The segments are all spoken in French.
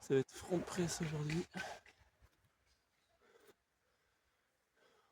Ça va être front press aujourd'hui.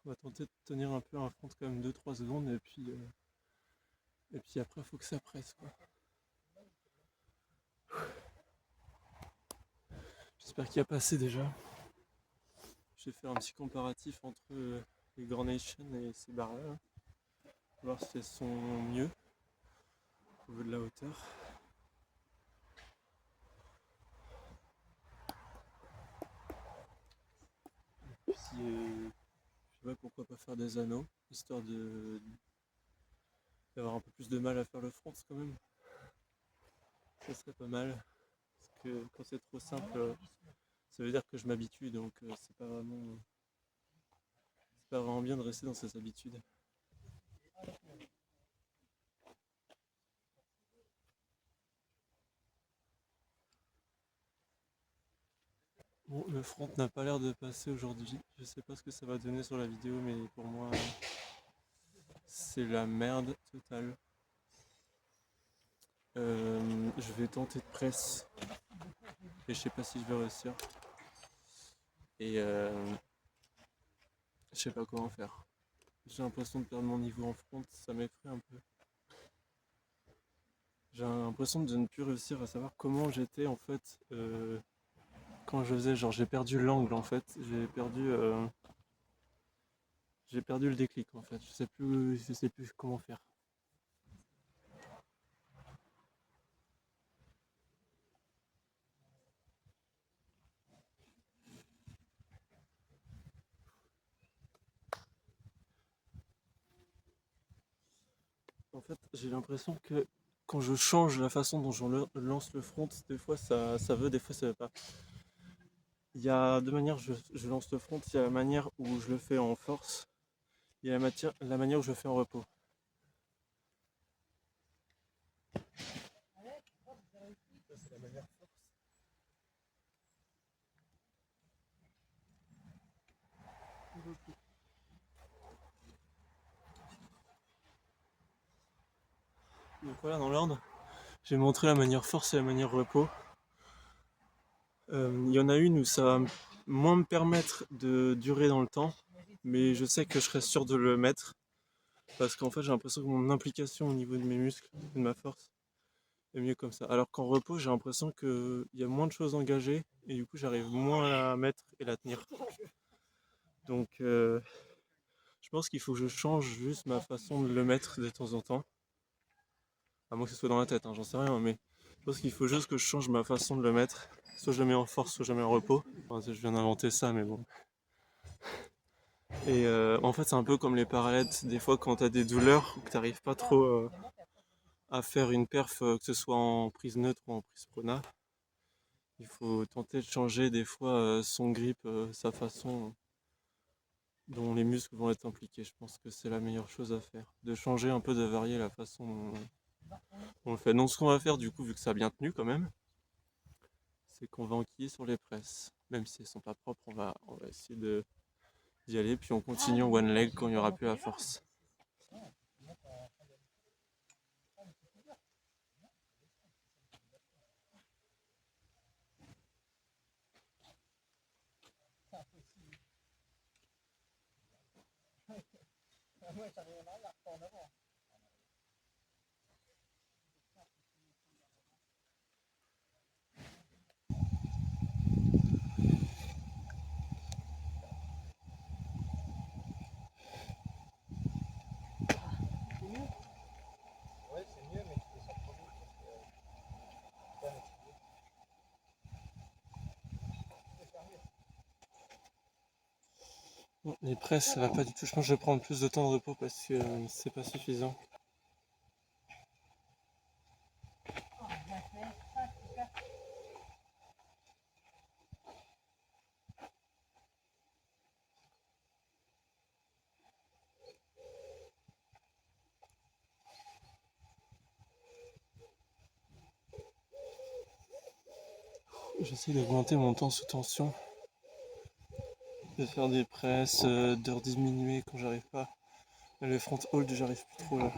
On va tenter de tenir un peu un front quand même 2-3 secondes et puis après il faut que ça presse quoi. J'espère qu'il y a passé déjà. Je vais faire un petit comparatif entre les Grand Nation et ces barres là. Voir si elles sont mieux au niveau de la hauteur. Puis je sais pas pourquoi pas faire des anneaux, histoire d'avoir un peu plus de mal à faire le front quand même. Ça serait pas mal. Parce que quand c'est trop simple, ça veut dire que je m'habitue, donc c'est pas vraiment bien de rester dans ses habitudes. Bon, le front n'a pas l'air de passer aujourd'hui. Je sais pas ce que ça va donner sur la vidéo, mais pour moi, c'est la merde totale. Je vais tenter de presse et je sais pas si je vais réussir. Et je sais pas comment faire. J'ai l'impression de perdre mon niveau en front, ça m'effraie un peu. J'ai l'impression de ne plus réussir à savoir comment j'étais en fait quand je faisais, genre j'ai perdu l'angle en fait, j'ai perdu le déclic en fait, je sais plus comment faire. En fait, j'ai l'impression que quand je change la façon dont je lance le front, des fois ça veut, des fois ça veut pas. Il y a deux manières je lance le front, il y a la manière où je le fais en force, il y a la manière où je le fais en repos. Ça, c'est la manière force. Donc voilà, dans l'ordre, j'ai montré la manière force et la manière repos. Il y en a une où ça va moins me permettre de durer dans le temps, mais je sais que je serai sûr de le mettre, parce qu'en fait j'ai l'impression que mon implication au niveau de mes muscles, de ma force, est mieux comme ça. Alors qu'en repos, j'ai l'impression qu'il y a moins de choses engagées, et du coup j'arrive moins à la mettre et la tenir. Donc je pense qu'il faut que je change juste ma façon de le mettre de temps en temps. À moins que ce soit dans la tête, hein, j'en sais rien, mais je pense qu'il faut juste que je change ma façon de le mettre. Soit je le mets en force, soit je le mets en repos. Enfin, je viens d'inventer ça, mais bon. Et en fait, c'est un peu comme les parallèles. Des fois, quand t'as des douleurs, que t'arrives pas trop à faire une perf, que ce soit en prise neutre ou en prise prona, il faut tenter de changer des fois son grip, sa façon dont les muscles vont être impliqués. Je pense que c'est la meilleure chose à faire. De changer un peu, de varier la façon dont on le fait. Donc, ce qu'on va faire, du coup, vu que ça a bien tenu quand même, c'est qu'on va enquiller sur les presses. Même si elles sont pas propres, on va essayer d'y aller, puis on continue en one leg quand il n'y aura plus la force. Bon, les presses, ça va pas du tout. Je pense que je vais prendre plus de temps de repos parce que c'est pas suffisant. J'essaie d'augmenter mon temps sous tension, de faire des presses, de rediminuer quand j'arrive pas. Là, le front hold, j'arrive plus trop là.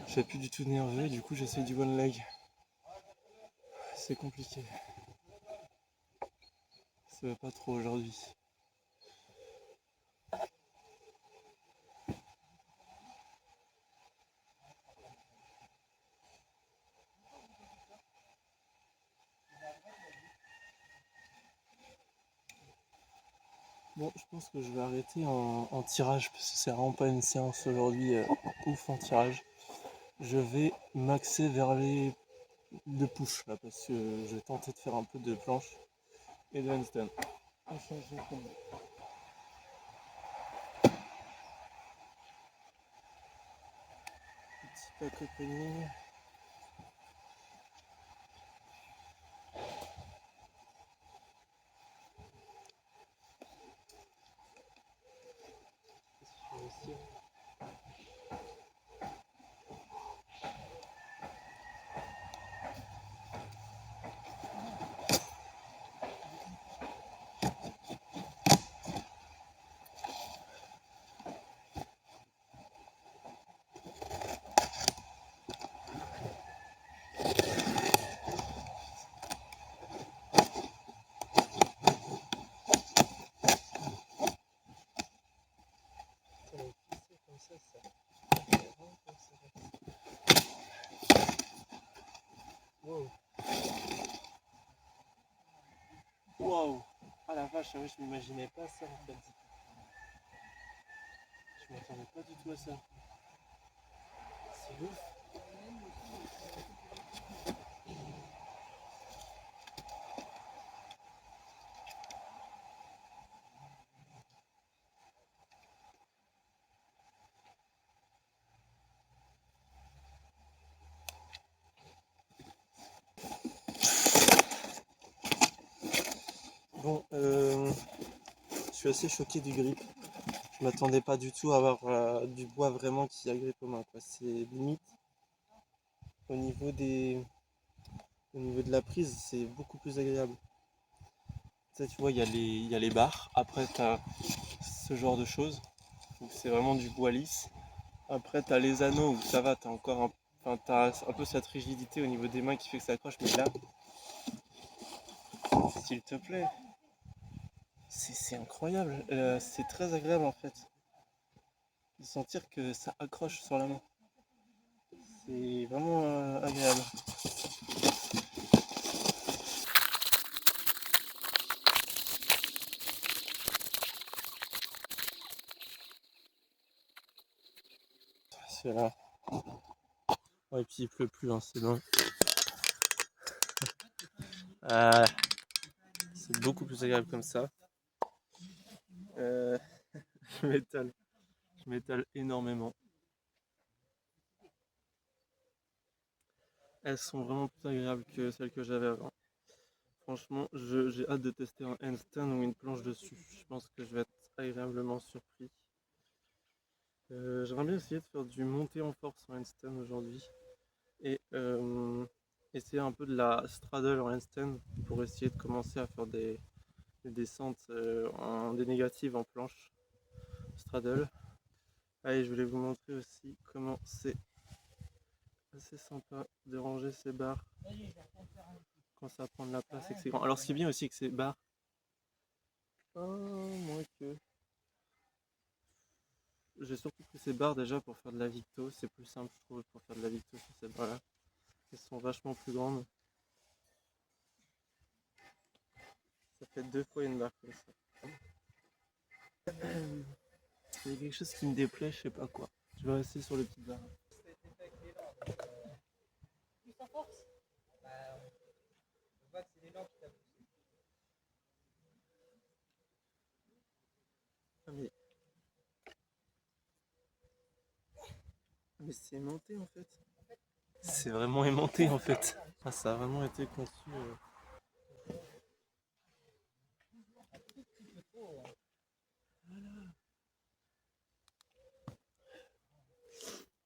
Je suis plus du tout nerveux, du coup j'essaie du one leg. C'est compliqué. pas trop aujourd'hui. Bon, je pense que je vais arrêter en tirage parce que c'est vraiment pas une séance aujourd'hui ouf en tirage. Je vais maxer vers les 2 push là parce que je vais tenter de faire un peu de planche et de handstand. Petit pack opening. Waouh! Ah la vache, ah ouais, je m'imaginais pas ça en fait. Je m'attendais pas du tout à ça. C'est ouf. Bon, je suis assez choqué du grip. Je m'attendais pas du tout à avoir du bois vraiment qui agrippe aux mains, quoi. C'est limite au niveau au niveau de la prise, c'est beaucoup plus agréable. Tu vois, il y a les barres. Après, tu as ce genre de choses. Donc c'est vraiment du bois lisse. Après, tu as les anneaux où ça va, tu as encore enfin, t'as un peu cette rigidité au niveau des mains qui fait que ça accroche. Mais là, s'il te plaît, c'est incroyable. C'est très agréable en fait de sentir que ça accroche sur la main. C'est vraiment agréable. C'est là. Ouais, et puis il pleut plus, hein, c'est bon. C'est beaucoup plus agréable comme ça. Euh, je m'étale. Je m'étale énormément. Elles sont vraiment plus agréables que celles que j'avais avant. Franchement, j'ai hâte de tester un handstand ou une planche dessus. Je pense que je vais être agréablement surpris. J'aimerais bien essayer de faire du monté en force en handstand aujourd'hui. Et essayer un peu de la straddle en handstand pour essayer de commencer à faire des descentes des négatives en planche straddle. Allez, je voulais vous montrer aussi comment c'est assez sympa de ranger ces barres quand ça prend de la place et que c'est grand. Alors ce qui est bien aussi avec ces barres, moins que j'ai surtout pris ces barres déjà pour faire de la victo, c'est plus simple je trouve pour faire de la victo sur ces barres là. Elles sont vachement plus grandes. Ça fait 2 fois une barre comme ça. Il y a quelque chose qui me déplaît, je sais pas quoi. Je vais rester sur les petites barres. Ah mais c'est aimanté en fait. C'est vraiment aimanté en fait. Ah, ça a vraiment été conçu.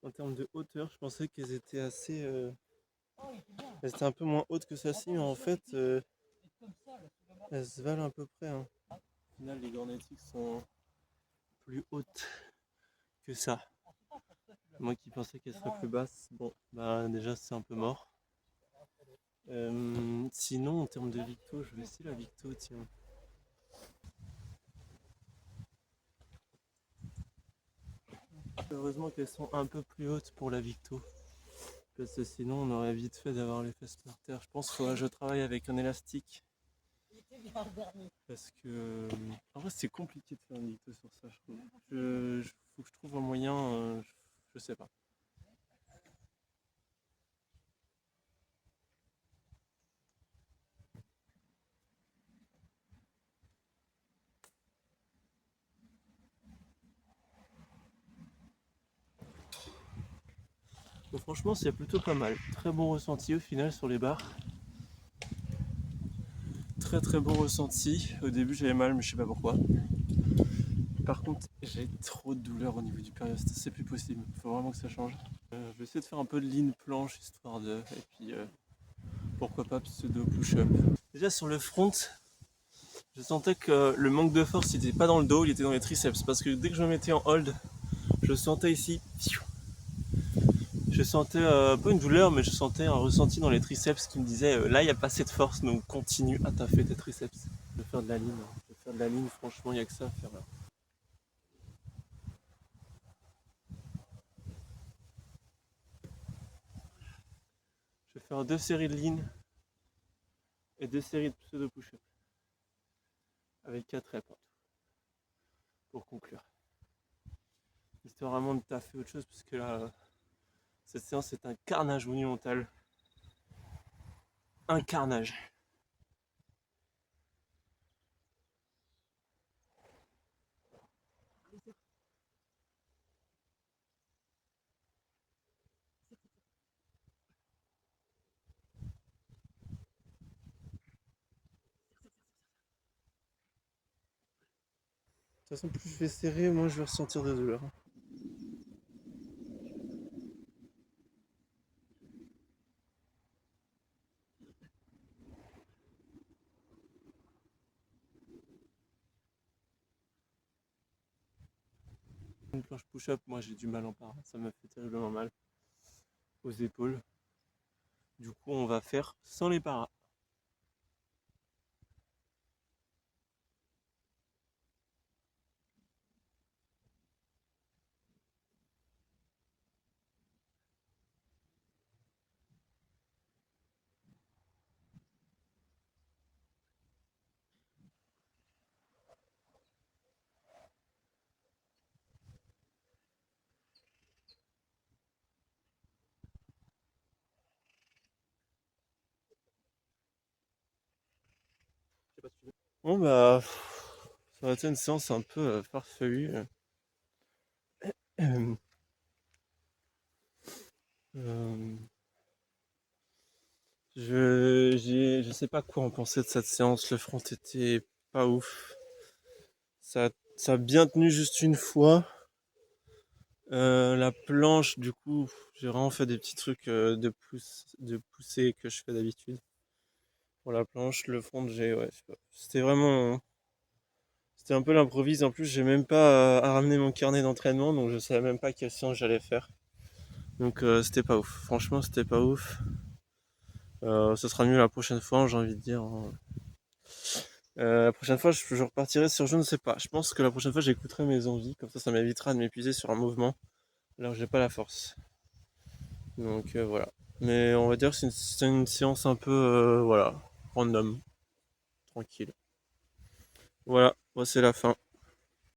En termes de hauteur, je pensais qu'elles étaient assez. Elles étaient un peu moins hautes que celle-ci, mais en fait, elles se valent à peu près, hein. Au final, les Gornetics sont plus hautes que ça. Moi qui pensais qu'elles seraient plus basses, bon, bah déjà c'est un peu mort. Sinon, en termes de Victo, je vais essayer la Victo, tiens. Heureusement qu'elles sont un peu plus hautes pour la Victo. Parce que sinon on aurait vite fait d'avoir les fesses par terre. Je pense qu'il faudrait que je travaille avec un élastique. Parce que en vrai c'est compliqué de faire une Victo sur ça, je trouve. Faut que je trouve un moyen, je sais pas. Donc franchement c'est plutôt pas mal. Très bon ressenti au final sur les barres. Très très bon ressenti. Au début j'avais mal mais je sais pas pourquoi. Par contre j'ai trop de douleur au niveau du périostée, c'est plus possible. Faut vraiment que ça change. Je vais essayer de faire un peu de ligne planche histoire de. Et puis pourquoi pas pseudo push-up. Déjà sur le front, je sentais que le manque de force il était pas dans le dos, il était dans les triceps. Parce que dès que je me mettais en hold, je sentais ici. Je sentais pas une douleur, mais je sentais un ressenti dans les triceps qui me disait là il n'y a pas assez de force, donc continue à taffer tes triceps. Je vais faire de la ligne. Je vais faire de la ligne, franchement il n'y a que ça à faire là. Je vais faire 2 séries de ligne et 2 séries de pseudo push-up. Avec 4 reps en tout, pour conclure. Histoire vraiment de taffer autre chose, parce que là, cette séance est un carnage monumental. Un carnage. De toute façon, plus je vais serrer, moins je vais ressentir de douleur. Une planche push-up, moi j'ai du mal en part. Ça me fait terriblement mal aux épaules. Du coup, on va faire sans les paras. Bon bah, ça va être une séance un peu farfelue. Euh, euh, je sais pas quoi en penser de cette séance. Le front était pas ouf. Ça a bien tenu juste une fois. La planche, du coup, j'ai vraiment fait des petits trucs de poussée que je fais d'habitude. Pour la planche, le front, ouais, je sais pas. C'était un peu l'improvise. En plus, j'ai même pas à ramener mon carnet d'entraînement, donc je savais même pas quelle séance j'allais faire. Donc c'était pas ouf. Franchement, c'était pas ouf. Ce sera mieux la prochaine fois, j'ai envie de dire, hein. La prochaine fois, je repartirai sur je ne sais pas. Je pense que la prochaine fois, j'écouterai mes envies. Comme ça m'évitera de m'épuiser sur un mouvement là où j'ai pas la force. Donc voilà. Mais on va dire que c'est une séance un peu voilà, random, tranquille. Voilà, moi c'est la fin.